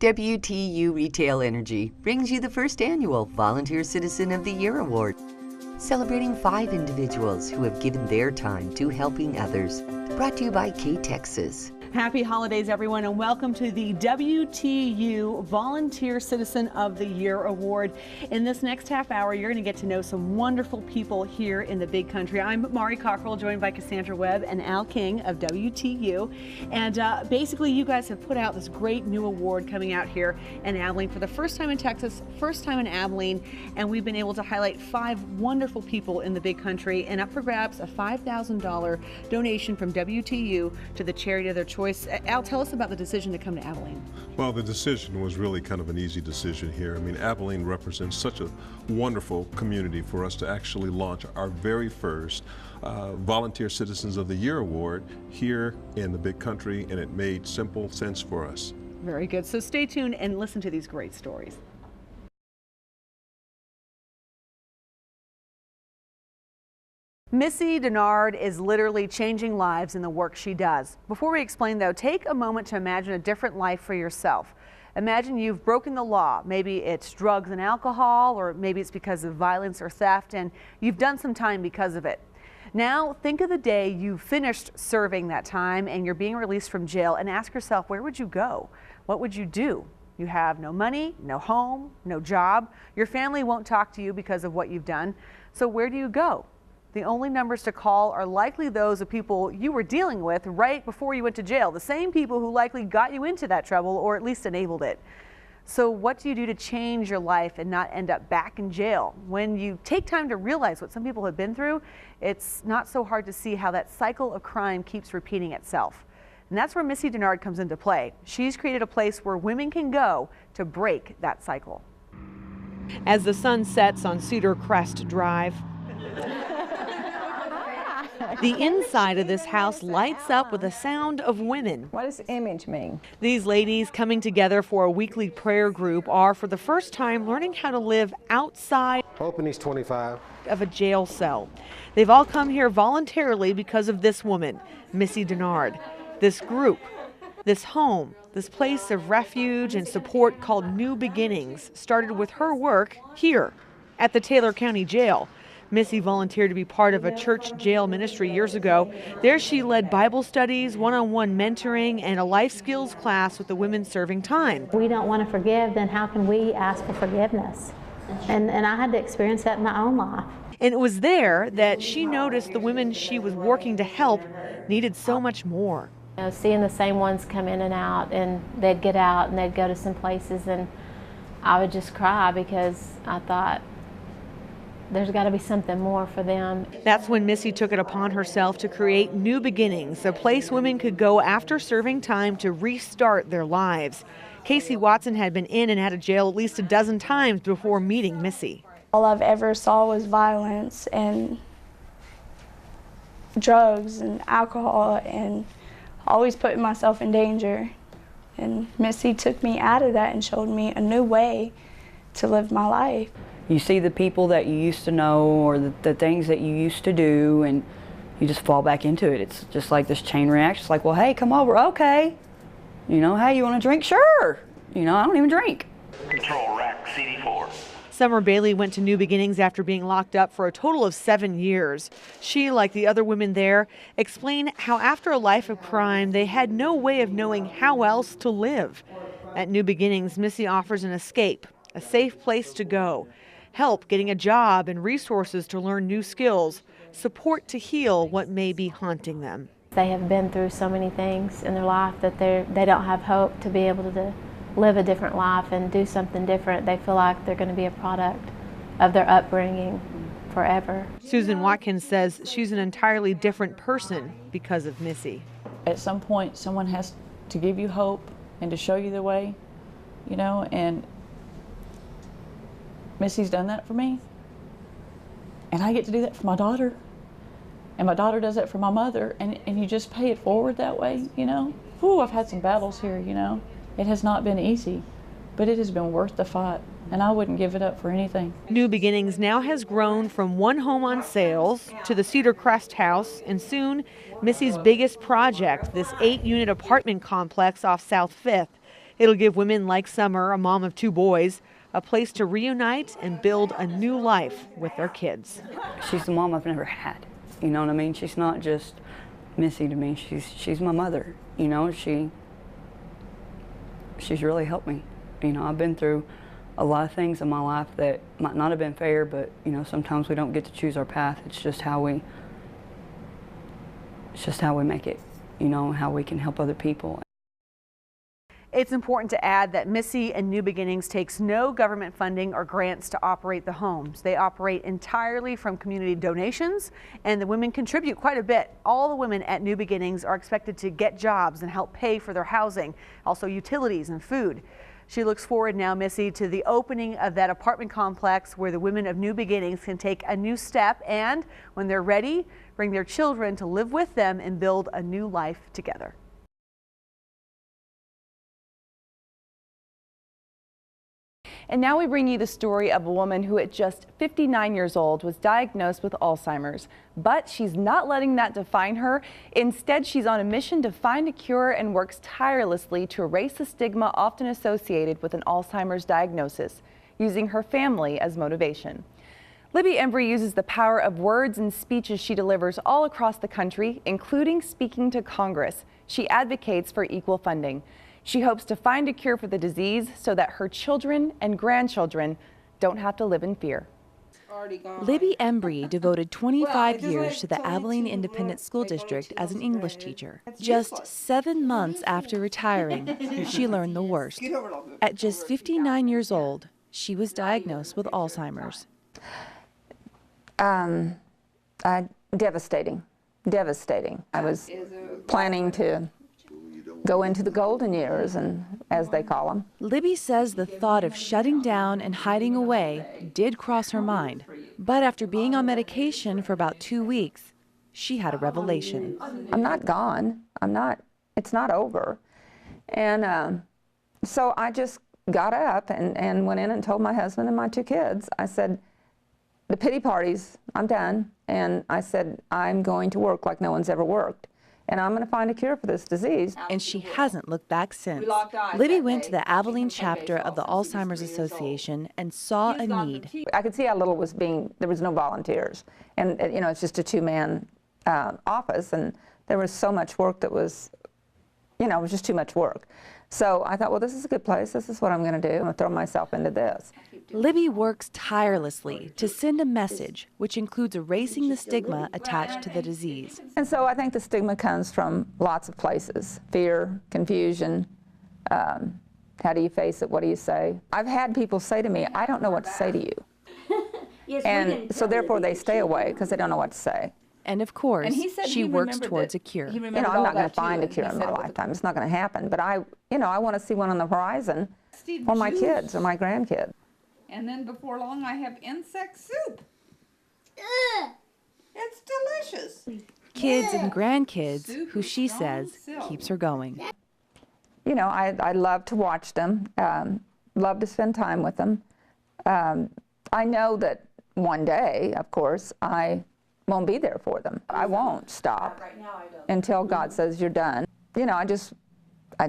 WTU Retail Energy brings you the first annual Volunteer Citizen of the Year Award, celebrating 5 individuals who have given their time to helping others. Brought to you by KTXS. Happy holidays, everyone, and welcome to the WTU Volunteer Citizen of the Year Award. In this next half hour, you're going to get to know some wonderful people here in the Big Country. I'm Mari Cockrell, joined by Cassandra Webb and Al King of WTU. And basically, you guys have put out this great new award coming out here in Abilene for the first time in Texas, first time in Abilene, and we've been able to highlight 5 wonderful people in the Big Country, and up for grabs a $5,000 donation from WTU to the charity of their choice. Al, tell us about the decision to come to Abilene. Well, the decision was really kind of an easy decision here. I mean, Abilene represents such a wonderful community for us to actually launch our very first Volunteer Citizens of the Year Award here in the Big Country, and it made simple sense for us. Very good. So stay tuned and listen to these great stories. Missy Denard is literally changing lives in the work she does. Before we explain, though, take a moment to imagine a different life for yourself. Imagine you've broken the law. Maybe it's drugs and alcohol, or maybe it's because of violence or theft, and you've done some time because of it. Now, think of the day you finished serving that time and you're being released from jail, and ask yourself, where would you go? What would you do? You have no money, no home, no job. Your family won't talk to you because of what you've done. So where do you go? The only numbers to call are likely those of people you were dealing with right before you went to jail, the same people who likely got you into that trouble or at least enabled it. So what do you do to change your life and not end up back in jail? When you take time to realize what some people have been through, it's not so hard to see how that cycle of crime keeps repeating itself. And that's where Missy Denard comes into play. She's created a place where women can go to break that cycle. As the sun sets on Cedar Crest Drive, the inside of this house lights up with the sound of women. What does image mean? These ladies coming together for a weekly prayer group are for the first time learning how to live outside Hoping he's 25. of a jail cell. They've all come here voluntarily because of this woman, Missy Denard. This group, this home, this place of refuge and support called New Beginnings started with her work here at the Taylor County Jail. Missy volunteered to be part of a church jail ministry years ago. There she led Bible studies, one-on-one mentoring, and a life skills class with the women serving time. We don't want to forgive, then how can we ask for forgiveness? And I had to experience that in my own life. And it was there that she noticed the women she was working to help needed so much more. You know, seeing the same ones come in and out, and they'd get out and they'd go to some places, and I would just cry because I thought, there's got to be something more for them. That's when Missy took it upon herself to create New Beginnings, a place women could go after serving time to restart their lives. Casey Watson had been in and out of jail at least a dozen times before meeting Missy. All I've ever saw was violence and drugs and alcohol, and always putting myself in danger. And Missy took me out of that and showed me a new way to live my life. You see the people that you used to know, or the things that you used to do, and you just fall back into it. It's just like this chain reaction. It's like, well, hey, come over, okay. You know, hey, you want a drink? Sure. You know, I don't even drink. Control rack CD4. Summer Bailey went to New Beginnings after being locked up for a total of 7 years. She, like the other women there, explained how after a life of crime, they had no way of knowing how else to live. At New Beginnings, Missy offers an escape, a safe place to go, help getting a job and resources to learn new skills, support to heal what may be haunting them. They have been through so many things in their life that they don't have hope to be able to live a different life and do something different. They feel like they're going to be a product of their upbringing forever. Susan Watkins says she's an entirely different person because of Missy. At some point, someone has to give you hope and to show you the way, you know, and Missy's done that for me, and I get to do that for my daughter, and my daughter does that for my mother, and you just pay it forward that way, you know. Ooh, I've had some battles here, you know. It has not been easy, but it has been worth the fight, and I wouldn't give it up for anything. New Beginnings now has grown from one home on sales to the Cedar Crest house, and soon Missy's biggest project, this 8-unit apartment complex off South 5th. It'll give women like Summer, a mom of 2 boys, a place to reunite and build a new life with their kids. She's the mom I've never had. You know what I mean? She's not just Missy to me. She's my mother. You know, she's really helped me. You know, I've been through a lot of things in my life that might not have been fair, but you know, sometimes we don't get to choose our path. It's just how we make it. You know, how we can help other people. It's important to add that Missy and New Beginnings takes no government funding or grants to operate the homes. They operate entirely from community donations, and the women contribute quite a bit. All the women at New Beginnings are expected to get jobs and help pay for their housing, also utilities and food. She looks forward now, Missy, to the opening of that apartment complex where the women of New Beginnings can take a new step and, when they're ready, bring their children to live with them and build a new life together. And now we bring you the story of a woman who at just 59 years old was diagnosed with Alzheimer's. But she's not letting that define her. Instead, she's on a mission to find a cure and works tirelessly to erase the stigma often associated with an Alzheimer's diagnosis, using her family as motivation. Libby Embry uses the power of words and speeches she delivers all across the country, including speaking to Congress. She advocates for equal funding. She hopes to find a cure for the disease so that her children and grandchildren don't have to live in fear. Libby Embry devoted 25 years to the Abilene Independent School District as an English teacher. Just 7 months after retiring, she learned the worst. At just 59 years old, she was diagnosed with Alzheimer's. Devastating. I was planning to go into the golden years, and as they call them. Libby says the thought of shutting down and hiding away did cross her mind. But after being on medication for about 2 weeks, she had a revelation. I'm not gone. It's not over. And so I just got up and went in and told my husband and my 2 kids, I said, the pity parties, I'm done. And I said, I'm going to work like no one's ever worked. And I'm going to find a cure for this disease. And she hasn't looked back since. Libby went to the Abilene chapter of the Alzheimer's Association and saw a need. I could see how little was there was no volunteers. And, you know, it's just a 2-man office, and there was so much work that was, you know, it was just too much work. So I thought, well, this is a good place. This is what I'm going to do. I'm going to throw myself into this. Libby works tirelessly to send a message, which includes erasing the stigma attached to the disease. And so I think the stigma comes from lots of places. Fear, confusion, how do you face it, what do you say? I've had people say to me, I don't know what to say to you. And so therefore they stay away because they don't know what to say. And of course, she works towards a cure. You know, I'm not going to find a cure in my lifetime. It's not going to happen. But I want to see one on the horizon for my kids or my grandkids. And then before long, I have insect soup. It's delicious. Kids and grandkids, who she says keeps her going. You know, I love to watch them, love to spend time with them. I know that one day, of course, I won't be there for them. I won't stop until God says you're done. You know, I'm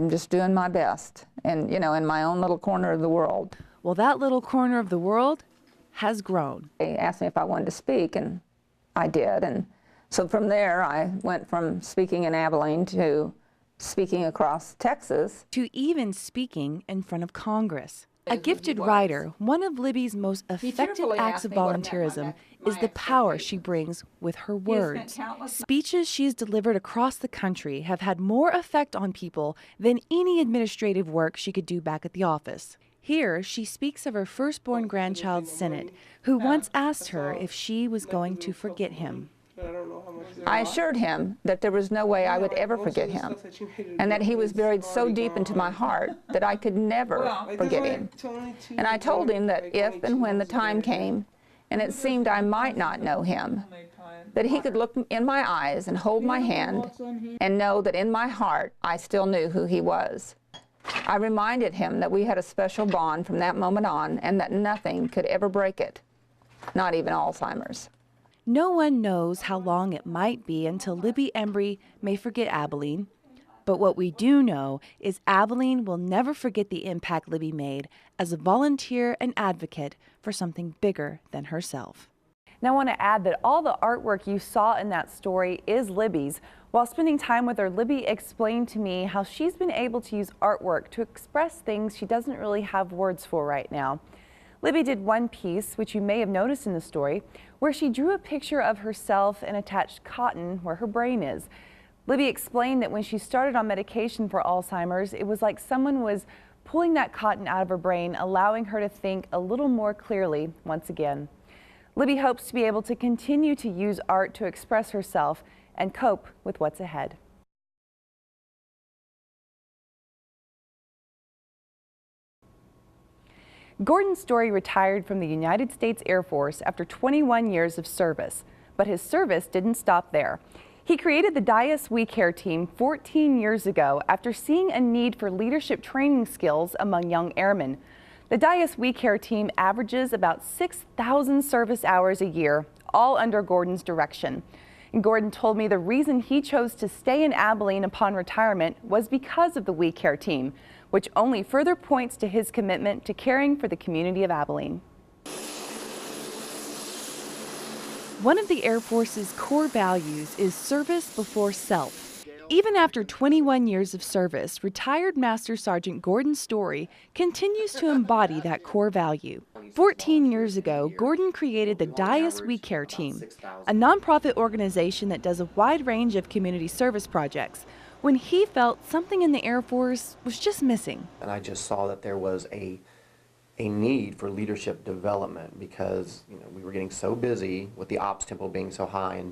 just doing my best, and you know, in my own little corner of the world. Well, that little corner of the world has grown. They asked me if I wanted to speak, and I did. And so from there, I went from speaking in Abilene to speaking across Texas. To even speaking in front of Congress. A gifted writer, one of Libby's most effective acts of volunteerism is the power she brings with her words. Speeches she's delivered across the country have had more effect on people than any administrative work she could do back at the office. Here, she speaks of her firstborn grandchild, Sennett, who once asked her if she was going to forget him. I assured him that there was no way I would ever forget him, and that he was buried so deep into my heart that I could never forget him. And I told him that if and when the time came, and it seemed I might not know him, that he could look in my eyes and hold my hand and know that in my heart I still knew who he was. I reminded him that we had a special bond from that moment on, and that nothing could ever break it, not even Alzheimer's. No one knows how long it might be until Libby Embry may forget Abilene, But what we do know is Abilene will never forget the impact Libby made as a volunteer and advocate for something bigger than herself. Now I want to add that all the artwork you saw in that story is Libby's. While spending time with her, Libby explained to me how she's been able to use artwork to express things she doesn't really have words for right now. Libby did one piece, which you may have noticed in the story, where she drew a picture of herself and attached cotton where her brain is. Libby explained that when she started on medication for Alzheimer's, it was like someone was pulling that cotton out of her brain, allowing her to think a little more clearly once again. Libby hopes to be able to continue to use art to express herself and cope with what's ahead. Gordon Story retired from the United States Air Force after 21 years of service, but his service didn't stop there. He created the Dias We Care team 14 years ago after seeing a need for leadership training skills among young airmen. The Dias We Care team averages about 6,000 service hours a year, all under Gordon's direction. And Gordon told me the reason he chose to stay in Abilene upon retirement was because of the We Care team, which only further points to his commitment to caring for the community of Abilene. One of the Air Force's core values is service before self. Even after 21 years of service, retired Master Sergeant Gordon Story continues to embody that core value. 14 years ago, Gordon created the Dias We Care team, a nonprofit organization that does a wide range of community service projects, when he felt something in the Air Force was just missing. And I just saw that there was a need for leadership development because we were getting so busy with the ops tempo being so high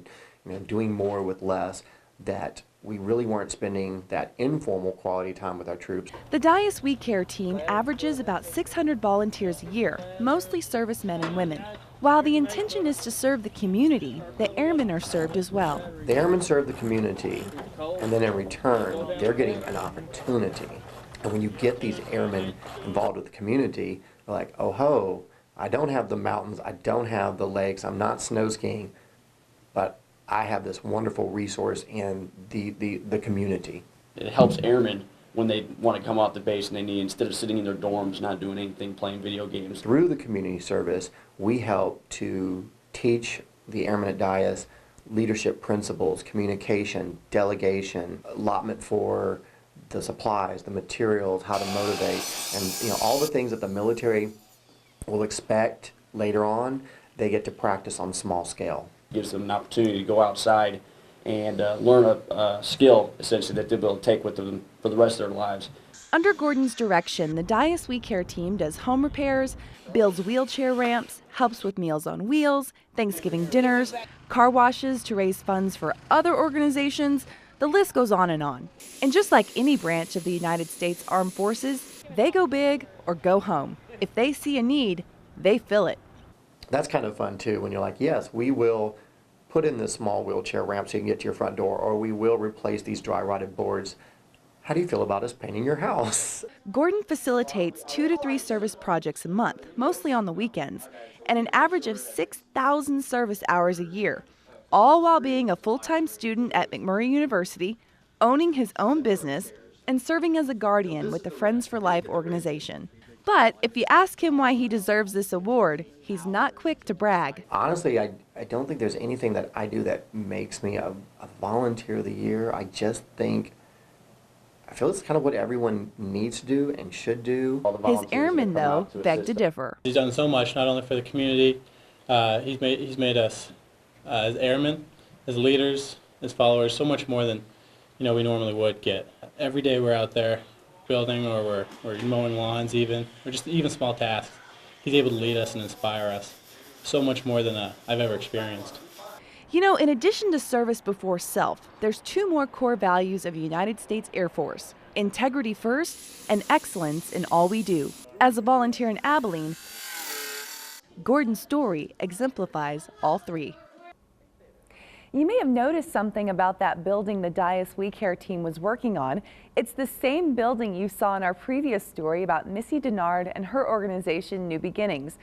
and doing more with less that we really weren't spending that informal quality time with our troops. The Dias We Care team averages about 600 volunteers a year, mostly servicemen and women. While the intention is to serve the community, the airmen are served as well. The airmen serve the community, and then in return, they're getting an opportunity. And when you get these airmen involved with the community, they're like, oh ho, I don't have the mountains, I don't have the lakes, I'm not snow skiing, but I have this wonderful resource in the community. It helps airmen when they want to come off the base and they need, instead of sitting in their dorms, not doing anything, playing video games. Through the community service, we help to teach the airmen at Dias leadership principles, communication, delegation, allotment for the supplies, the materials, how to motivate, and all the things that the military will expect later on, they get to practice on small scale. Gives them an opportunity to go outside and learn a skill, essentially, that they'll be able to take with them for the rest of their lives. Under Gordon's direction, the Dias We Care team does home repairs, builds wheelchair ramps, helps with Meals on Wheels, Thanksgiving dinners, car washes to raise funds for other organizations. The list goes on. And just like any branch of the United States Armed Forces, they go big or go home. If they see a need, they fill it. That's kind of fun too, when you're like, yes, we will put in this small wheelchair ramp so you can get to your front door, or we will replace these dry rotted boards. How do you feel about us painting your house? Gordon facilitates 2 to 3 service projects a month, mostly on the weekends, and an average of 6,000 service hours a year, all while being a full-time student at McMurray University, owning his own business, and serving as a guardian with the Friends for Life organization. But if you ask him why he deserves this award, he's not quick to brag. Honestly, I don't think there's anything that I do that makes me a volunteer of the year. I just think, I feel it's kind of what everyone needs to do and should do. His airmen, though, beg to differ. He's done so much, not only for the community, he's made us as airmen, as leaders, as followers, so much more than we normally would get. Every day we're out there building, or we're mowing lawns even, or just even small tasks. He's able to lead us and inspire us so much more than I've ever experienced. In addition to service before self, there's 2 more core values of the United States Air Force: integrity first and excellence in all we do. As a volunteer in Abilene, Gordon Story exemplifies all 3. You may have noticed something about that building the Dias We Care team was working on. It's the same building you saw in our previous story about Missy Denard and her organization, New Beginnings.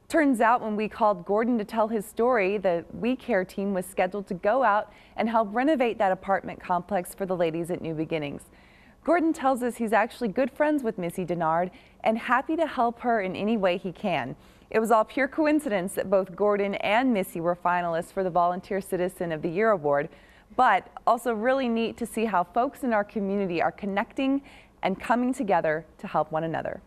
Turns out when we called Gordon to tell his story, the We Care team was scheduled to go out and help renovate that apartment complex for the ladies at New Beginnings. Gordon tells us he's actually good friends with Missy Denard and happy to help her in any way he can. It was all pure coincidence that both Gordon and Missy were finalists for the Volunteer Citizen of the Year Award, but also really neat to see how folks in our community are connecting and coming together to help one another.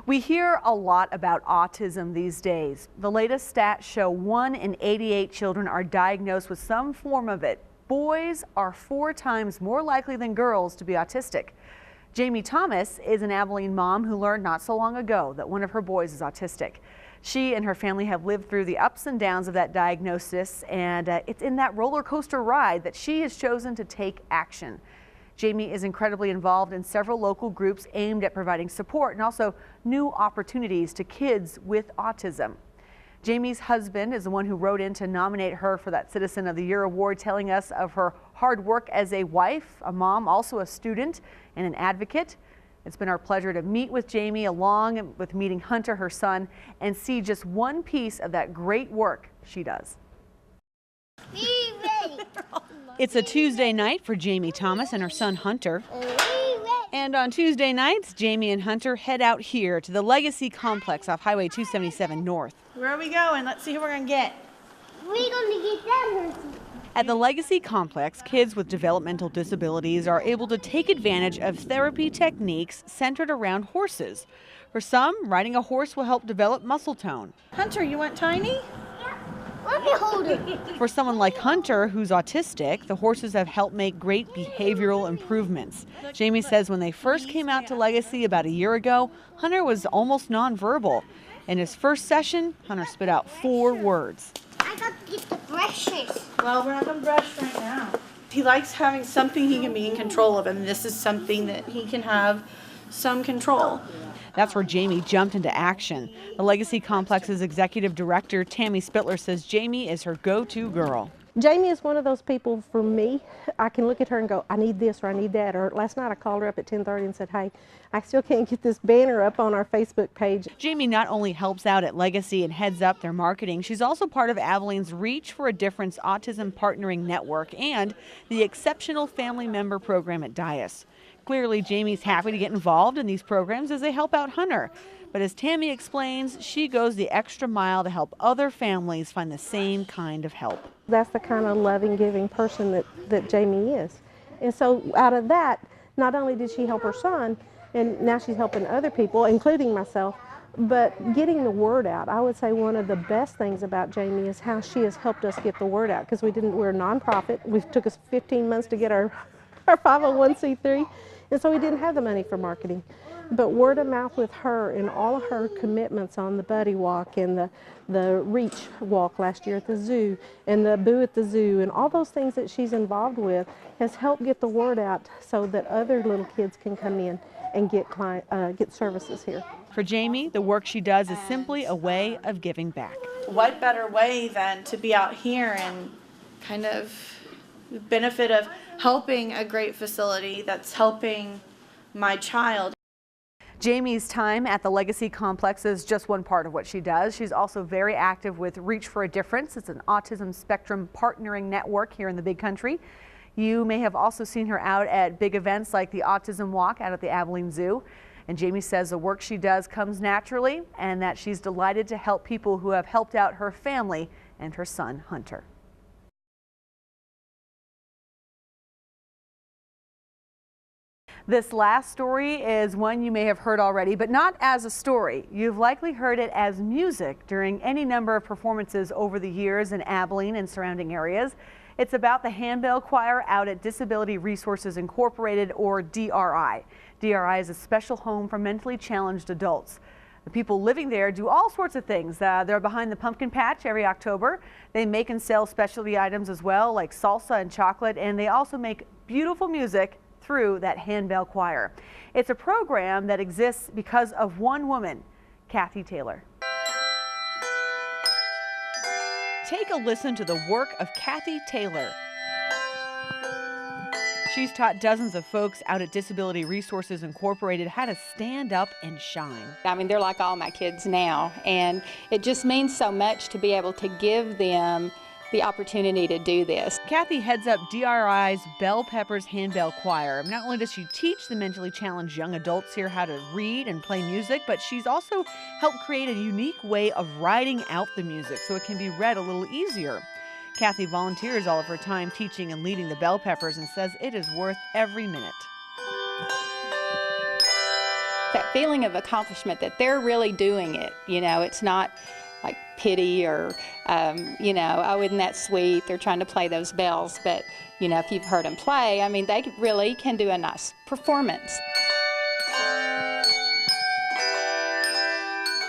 We hear a lot about autism these days. The latest stats show 1 in 88 children are diagnosed with some form of it. Boys are 4 times more likely than girls to be autistic. Jamie Thomas is an Abilene mom who learned not so long ago that one of her boys is autistic. She and her family have lived through the ups and downs of that diagnosis, and it's in that roller coaster ride that she has chosen to take action. Jamie is incredibly involved in several local groups aimed at providing support and also new opportunities to kids with autism. Jamie's husband is the one who wrote in to nominate her for that Citizen of the Year award, telling us of her hard work as a wife, a mom, also a student, and an advocate. It's been our pleasure to meet with Jamie along with meeting Hunter, her son, and see just one piece of that great work she does. It's a Tuesday night for Jamie Thomas and her son Hunter. And on Tuesday nights, Jamie and Hunter head out here to the Legacy Complex off Highway 277 North. Where are we going? Let's see who we're going to get. We're going to get them. At the Legacy Complex, kids with developmental disabilities are able to take advantage of therapy techniques centered around horses. For some, riding a horse will help develop muscle tone. Hunter, you want Tiny? Let me hold it. For someone like Hunter, who's autistic, the horses have helped make great behavioral improvements. Jamie says when they first came out to Legacy about a year ago, Hunter was almost nonverbal. In his first session, Hunter spit out 4 words. I got to get the brushes. Well, we're not going to brush right now. He likes having something he can be in control of, and this is something that he can have some control. That's where Jamie jumped into action. The Legacy Complex's executive director, Tammy Spittler, says Jamie is her go-to girl. Jamie is one of those people for me. I can look at her and go, I need this or I need that. Or last night I called her up at 10:30 and said, hey, I still can't get this banner up on our Facebook page. Jamie not only helps out at Legacy and heads up their marketing, she's also part of Abilene's Reach for a Difference Autism Partnering Network and the Exceptional Family Member Program at Dias. Clearly, Jamie's happy to get involved in these programs as they help out Hunter. But as Tammy explains, she goes the extra mile to help other families find the same kind of help. That's the kind of loving, giving person that Jamie is. And so out of that, not only did she help her son, and now she's helping other people, including myself, but getting the word out. I would say one of the best things about Jamie is how she has helped us get the word out, because we're a nonprofit. It took us 15 months to get our 501c3, and so we didn't have the money for marketing. But word of mouth with her and all of her commitments on the Buddy Walk and the Reach Walk last year at the zoo and the Boo at the Zoo and all those things that she's involved with has helped get the word out so that other little kids can come in and get services here. For Jamie, the work she does is simply a way of giving back. What better way than to be out here and kind of the benefit of helping a great facility that's helping my child. Jamie's time at the Legacy Complex is just one part of what she does. She's also very active with Reach for a Difference. It's an autism spectrum partnering network here in the Big Country. You may have also seen her out at big events like the Autism Walk out at the Abilene Zoo. And Jamie says the work she does comes naturally and that she's delighted to help people who have helped out her family and her son, Hunter. This last story is one you may have heard already, but not as a story. You've likely heard it as music during any number of performances over the years in Abilene and surrounding areas. It's about the Handbell Choir out at Disability Resources Incorporated, or DRI. DRI is a special home for mentally challenged adults. The people living there do all sorts of things. They're behind the pumpkin patch every October. They make and sell specialty items as well, like salsa and chocolate, and they also make beautiful music through that Handbell Choir. It's a program that exists because of one woman, Kathy Taylor. Take a listen to the work of Kathy Taylor. She's taught dozens of folks out at Disability Resources Incorporated how to stand up and shine. I mean, they're like all my kids now, and it just means so much to be able to give them the opportunity to do this. Kathy heads up DRI's Bell Peppers Handbell Choir. Not only does she teach the mentally challenged young adults here how to read and play music, but she's also helped create a unique way of writing out the music so it can be read a little easier. Kathy volunteers all of her time teaching and leading the Bell Peppers and says it is worth every minute. That feeling of accomplishment that they're really doing it, you know, it's not like pity or, you know, oh, isn't that sweet? They're trying to play those bells. But, you know, if you've heard them play, I mean, they really can do a nice performance.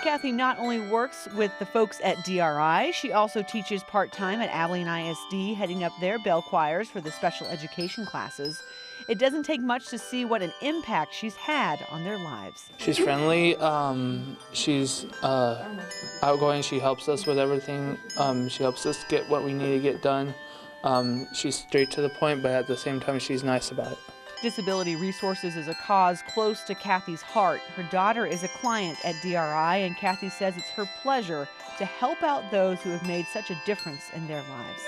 Kathy not only works with the folks at DRI, she also teaches part-time at Abilene ISD, heading up their bell choirs for the special education classes. It doesn't take much to see what an impact she's had on their lives. She's friendly, she's outgoing, she helps us with everything, she helps us get what we need to get done. She's straight to the point, but at the same time she's nice about it. Disability Resources is a cause close to Kathy's heart. Her daughter is a client at DRI, and Kathy says it's her pleasure to help out those who have made such a difference in their lives.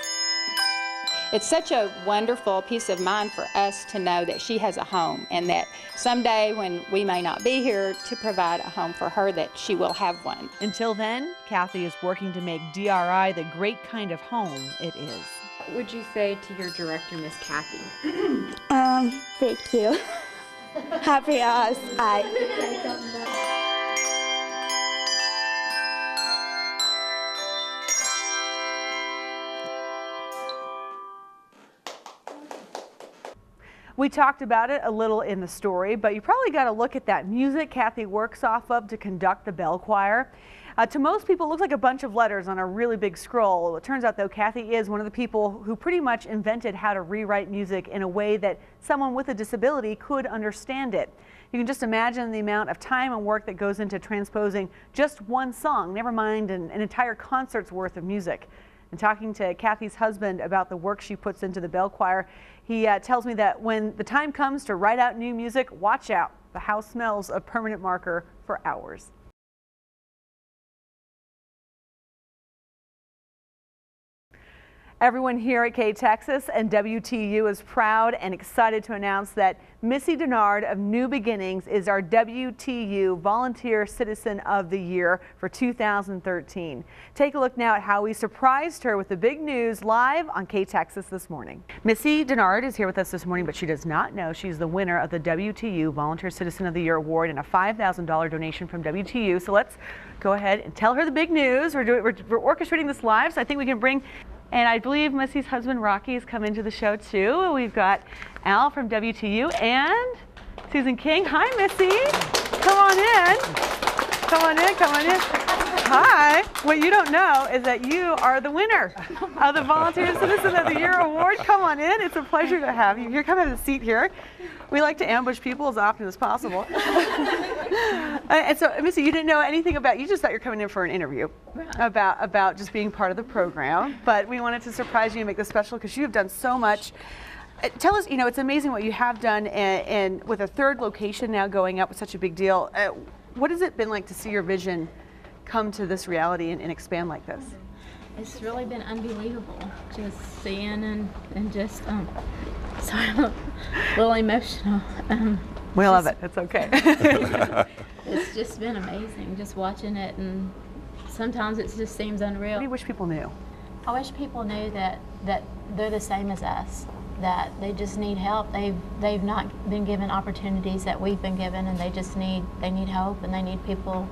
It's such a wonderful peace of mind for us to know that she has a home, and that someday when we may not be here to provide a home for her, that she will have one. Until then, Kathy is working to make DRI the great kind of home it is. What would you say to your director, Miss Kathy? Thank you. Happy as We talked about it a little in the story, but you probably got to look at that music Kathy works off of to conduct the bell choir. To most people, it looks like a bunch of letters on a really big scroll. It turns out, though, Kathy is one of the people who pretty much invented how to rewrite music in a way that someone with a disability could understand it. You can just imagine the amount of time and work that goes into transposing just one song, never mind an entire concert's worth of music. And talking to Kathy's husband about the work she puts into the bell choir, he tells me that when the time comes to write out new music, watch out. The house smells of permanent marker for hours. Everyone here at KTXS and WTU is proud and excited to announce that Missy Denard of New Beginnings is our WTU Volunteer Citizen of the Year for 2013. Take a look now at how we surprised her with the big news live on KTXS this morning. Missy Denard is here with us this morning, but she does not know she's the winner of the WTU Volunteer Citizen of the Year Award and a $5,000 donation from WTU. So let's go ahead and tell her the big news. We're orchestrating this live, so I think we can bring. And I believe Missy's husband, Rocky, has come into the show, too. We've got Al from WTU and Susan King. Hi, Missy. Come on in. Come on in. Come on in. Hi. What you don't know is that you are the winner of the Volunteer Citizen of the Year Award. Come on in. It's a pleasure to have you here. Come have a seat here. We like to ambush people as often as possible. And so, Missy, you didn't know anything about, you just thought you were coming in for an interview about just being part of the program. But we wanted to surprise you and make this special because you have done so much. Tell us, you know, it's amazing what you have done, and with a third location now going up with such a big deal. What has it been like to see your vision come to this reality and expand like this? It's really been unbelievable, just seeing and just, sorry, I'm a little emotional. We love it, it's okay. It's just been amazing, just watching it, and sometimes it just seems unreal. What do you wish people knew? I wish people knew that they're the same as us, that they just need help. They've not been given opportunities that we've been given, and they need hope, and they need people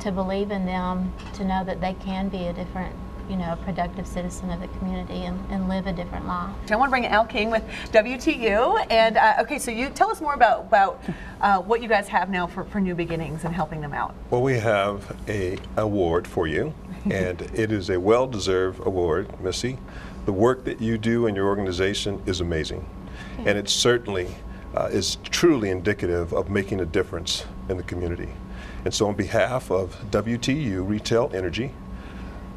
to believe in them, to know that they can be a different, you know, a productive citizen of the community and live a different life. I want to bring Al King with WTU, and okay, so you tell us more about what you guys have now for New Beginnings and helping them out. Well, we have an award for you, and it is a well-deserved award, Missy. The work that you do in your organization is amazing, and it certainly is truly indicative of making a difference in the community. And so on behalf of WTU Retail Energy,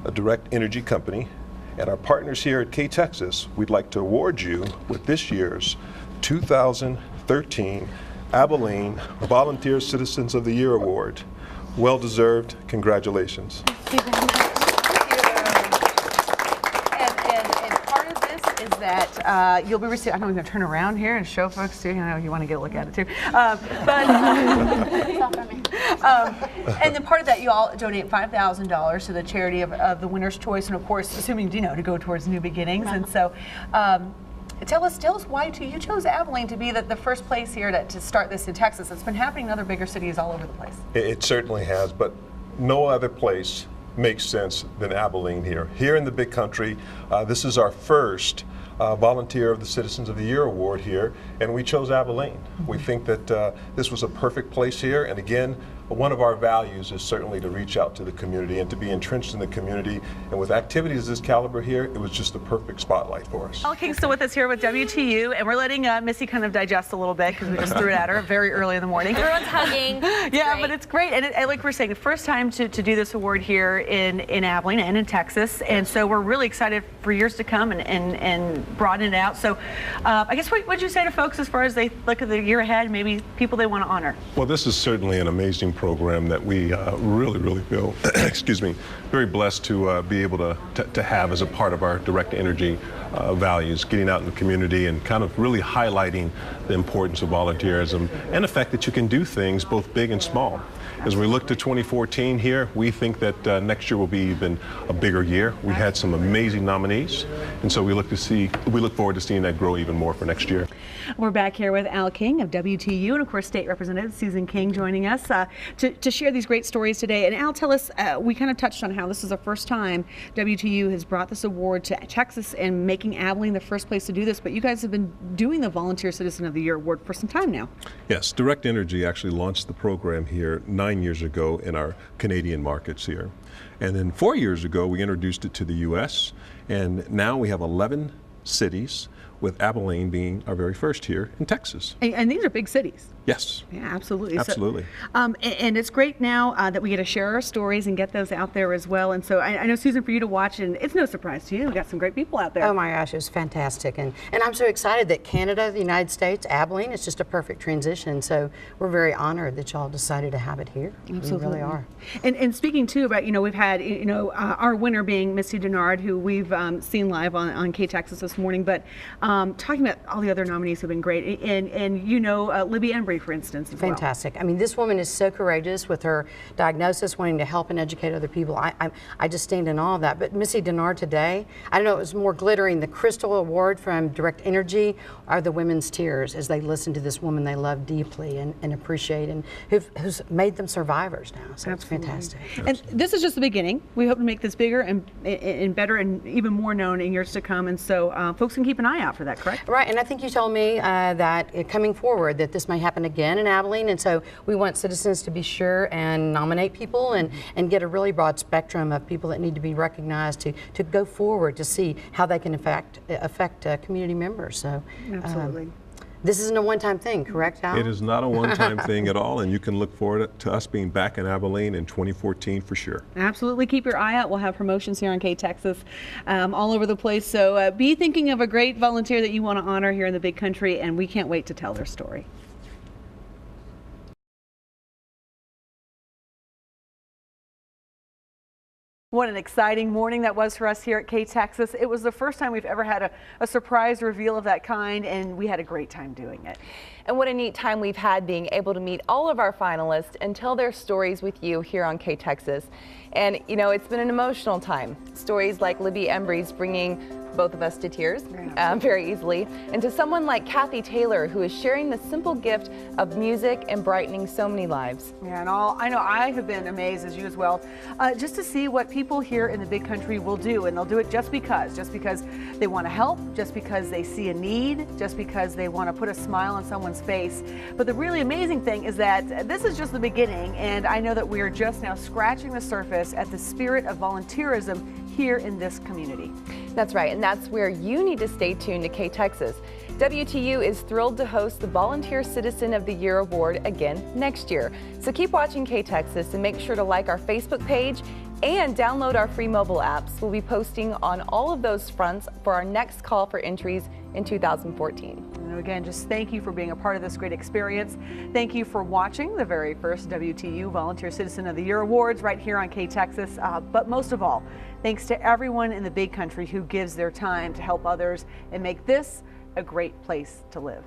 a direct energy company, and our partners here at KTXS, we'd like to award you with this year's 2013 Abilene Volunteer Citizens of the Year Award. Well deserved. Congratulations. Thank you very much. And part of this is that you'll be receiving, I know I'm going to turn around here and show folks too, I know you want to get a look at it too. And then part of that, you all donate $5,000 to the charity of the winner's choice, and of course, assuming, to go towards New Beginnings. And so, tell us why you chose Abilene to be the first place here to start this in Texas. It's been happening in other bigger cities all over the place. It certainly has, but no other place makes sense than Abilene here. Here in the big country, this is our first Volunteer of the Citizens of the Year Award here, and we chose Abilene. We think that this was a perfect place here, and again, one of our values is certainly to reach out to the community and to be entrenched in the community, and with activities of this caliber here, it was just the perfect spotlight for us. Al King's still with us here with WTU, and we're letting Missy kind of digest a little bit because we just threw it at her very early in the morning. Everyone's hugging. Yeah, but it's great, and like we're saying, the first time to do this award here in Abilene and in Texas, and so we're really excited for years to come and broaden it out. So I guess what would you say to folks as far as they look at the year ahead, maybe people they want to honor? Well, this is certainly an amazing program that we really feel, excuse me, very blessed to be able to have as a part of our direct energy values, getting out in the community and kind of really highlighting the importance of volunteerism and the fact that you can do things both big and small. As we look to 2014 here, we think that next year will be even a bigger year. We had some amazing nominees, and so we look forward to seeing that grow even more for next year. We're back here with Al King of WTU, and of course State Representative Susan King joining us to share these great stories today. And Al, tell us, we kind of touched on how this is the first time WTU has brought this award to Texas and making Abilene the first place to do this, but you guys have been doing the Volunteer Citizen of the Year Award for some time now. Yes, Direct Energy actually launched the program here 9 years ago in our Canadian markets here. And then 4 years ago, we introduced it to the U.S., and now we have 11 cities, with Abilene being our very first here in Texas. And these are big cities. Yes. Yeah, absolutely. Absolutely. So, and it's great now that we get to share our stories and get those out there as well. And so I know, Susan, for you to watch, and it's no surprise to you, we got some great people out there. Oh my gosh, it was fantastic. And I'm so excited that Canada, the United States, Abilene, it's just a perfect transition. So we're very honored that y'all decided to have it here. Absolutely. We really are. And speaking too about, we've had, our winner being Missy Denard, who we've seen live on KTXS this morning, but talking about all the other nominees who've been great, and Libby Embry, for instance, as fantastic. I mean, this woman is so courageous with her diagnosis, wanting to help and educate other people. I just stand in awe of that. But Missy Denard today, I don't know, it was more glittering. The Crystal Award from Direct Energy are the women's tears as they listen to this woman they love deeply and appreciate, and who's made them survivors now. So it's fantastic. And this is just the beginning. We hope to make this bigger and better and even more known in years to come. And so folks can keep an eye out for that, correct? Right, and I think you told me that coming forward that this may happen again in Abilene, and so we want citizens to be sure and nominate people and get a really broad spectrum of people that need to be recognized to go forward to see how they can affect community members. So absolutely. This isn't a one-time thing, correct, Al? It is not a one-time thing at all, and you can look forward to us being back in Abilene in 2014 for sure. Absolutely. Keep your eye out. We'll have promotions here on KTXS all over the place. So be thinking of a great volunteer that you want to honor here in the big country, and we can't wait to tell their story. What an exciting morning that was for us here at KTXS. It was the first time we've ever had a surprise reveal of that kind, and we had a great time doing it. And what a neat time we've had being able to meet all of our finalists and tell their stories with you here on KTXS. And it's been an emotional time. Stories like Libby Embry's bringing both of us to tears very easily, and to someone like Kathy Taylor, who is sharing the simple gift of music and brightening so many lives. Yeah, and I know I have been amazed, as you as well, just to see what people here in the big country will do, and they'll do it just because they want to help, just because they see a need, just because they want to put a smile on someone's face. But the really amazing thing is that this is just the beginning, and I know that we are just now scratching the surface at the spirit of volunteerism here in this community. That's right, and that's where you need to stay tuned to KTXS. WTU is thrilled to host the Volunteer Citizen of the Year Award again next year. So keep watching KTXS and make sure to like our Facebook page and download our free mobile apps. We'll be posting on all of those fronts for our next call for entries in 2014. And again, just thank you for being a part of this great experience. Thank you for watching the very first WTU Volunteer Citizen of the Year Awards right here on KTXS. But most of all, thanks to everyone in the big country who gives their time to help others and make this a great place to live.